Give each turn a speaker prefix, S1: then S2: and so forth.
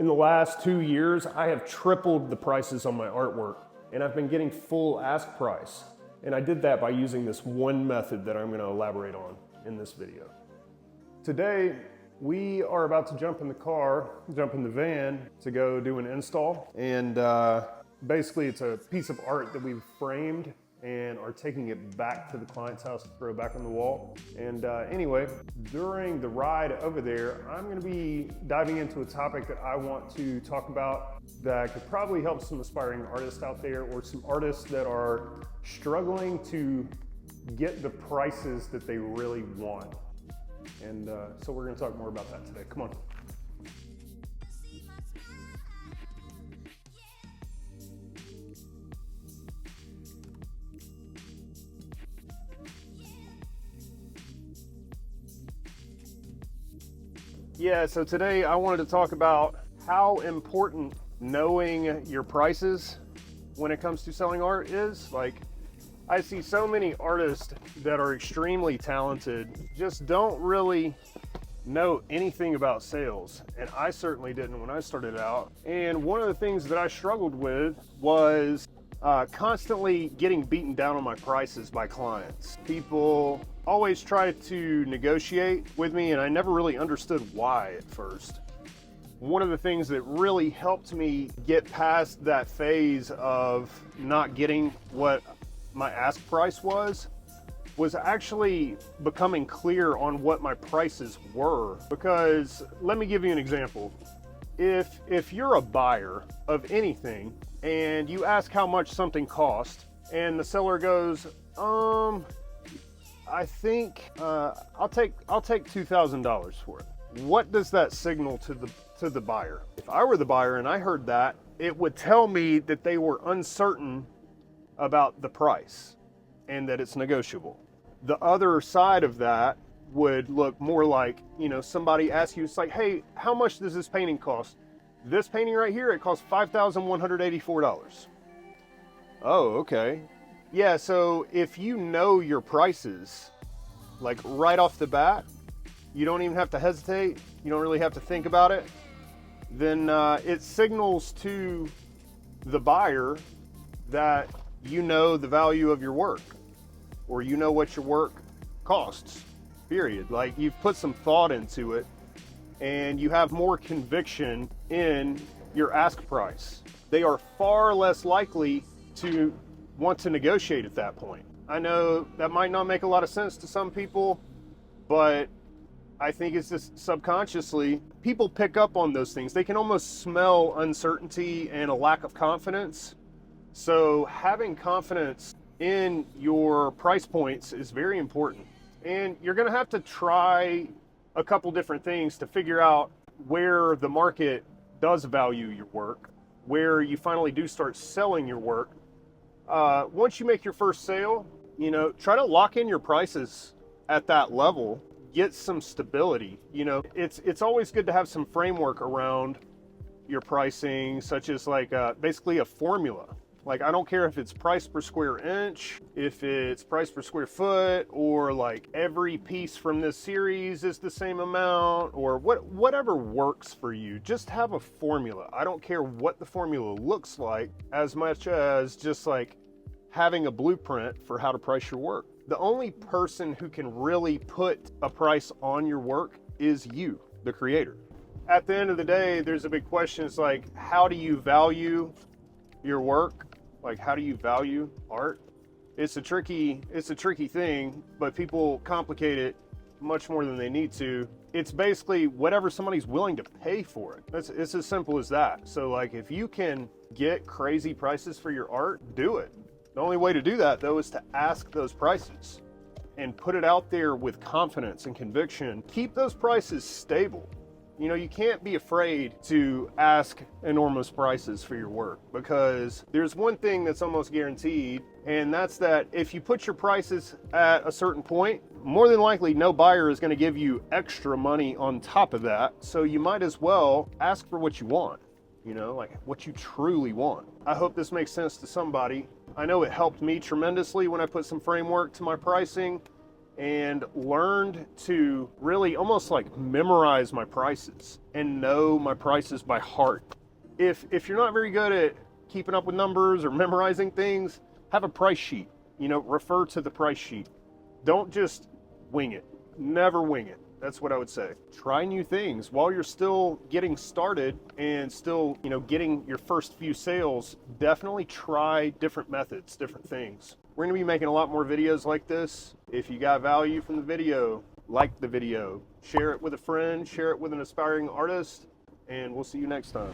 S1: In the last 2 years, I have tripled the prices on my artwork, and I've been getting full ask price. And I did that by using this one method that I'm going to elaborate on in this video. Today, we are about to jump in the van to go do an install. And basically it's a piece of art that we've framed and are taking it back to the client's house to throw back on the wall. And anyway, during the ride over there, I'm gonna be diving into a topic that I want to talk about that could probably help some aspiring artists out there, or some artists that are struggling to get the prices that they really want. And so we're gonna talk more about that today. Come on. Yeah, so today I wanted to talk about how important knowing your prices when it comes to selling art is. Like, I see so many artists that are extremely talented just don't really know anything about sales, and I certainly didn't when I started out. And one of the things that I struggled with was constantly getting beaten down on my prices by clients. People always tried to negotiate with me, and I never really understood why at first. One of the things that really helped me get past that phase of not getting what my ask price was actually becoming clear on what my prices were. Because let me give you an example. If you're a buyer of anything and you ask how much something cost, and the seller goes, I think I'll take $2,000 for it. What does that signal to the buyer? If I were the buyer and I heard that, it would tell me that they were uncertain about the price and that it's negotiable. The other side of that would look more like, somebody asks you, it's like, hey, how much does this painting cost? This painting right here, it costs $5,184. Oh, okay. Yeah, so if you know your prices, like right off the bat, you don't even have to hesitate, you don't really have to think about it, then it signals to the buyer that you know the value of your work, or you know what your work costs, period. Like, you've put some thought into it, and you have more conviction in your ask price. They are far less likely to want to negotiate at that point. I know that might not make a lot of sense to some people, but I think it's just subconsciously, people pick up on those things. They can almost smell uncertainty and a lack of confidence. So having confidence in your price points is very important. And you're gonna have to try a couple different things to figure out where the market does value your work, where you finally do start selling your work. Once you make your first sale, try to lock in your prices at that level, get some stability. It's always good to have some framework around your pricing, such as like basically a formula. Like, I don't care if it's price per square inch, if it's price per square foot, or like every piece from this series is the same amount, or whatever works for you. Just have a formula. I don't care what the formula looks like, as much as just like having a blueprint for how to price your work. The only person who can really put a price on your work is you, the creator. At the end of the day, there's a big question. It's like, how do you value your work? Like, how do you value art? It's a tricky thing, but people complicate it much more than they need to. It's basically whatever somebody's willing to pay for it. It's as simple as that. So like, if you can get crazy prices for your art, do it. The only way to do that, though, is to ask those prices and put it out there with confidence and conviction. Keep those prices stable. You can't be afraid to ask enormous prices for your work, because there's one thing that's almost guaranteed, and that's that if you put your prices at a certain point, more than likely no buyer is going to give you extra money on top of that. So you might as well ask for what you want, like what you truly want. I hope this makes sense to somebody. I know it helped me tremendously when I put some framework to my pricing. and learned to really almost like memorize my prices and know my prices by heart. If you're not very good at keeping up with numbers or memorizing things, have a price sheet. You know, refer to the price sheet. Don't just wing it. Never wing it. That's what I would say. Try new things while you're still getting started and still, you know, getting your first few sales. Definitely try different methods, different things. We're going to be making a lot more videos like this. If you got value from the video, like the video, share it with a friend, share it with an aspiring artist, and we'll see you next time.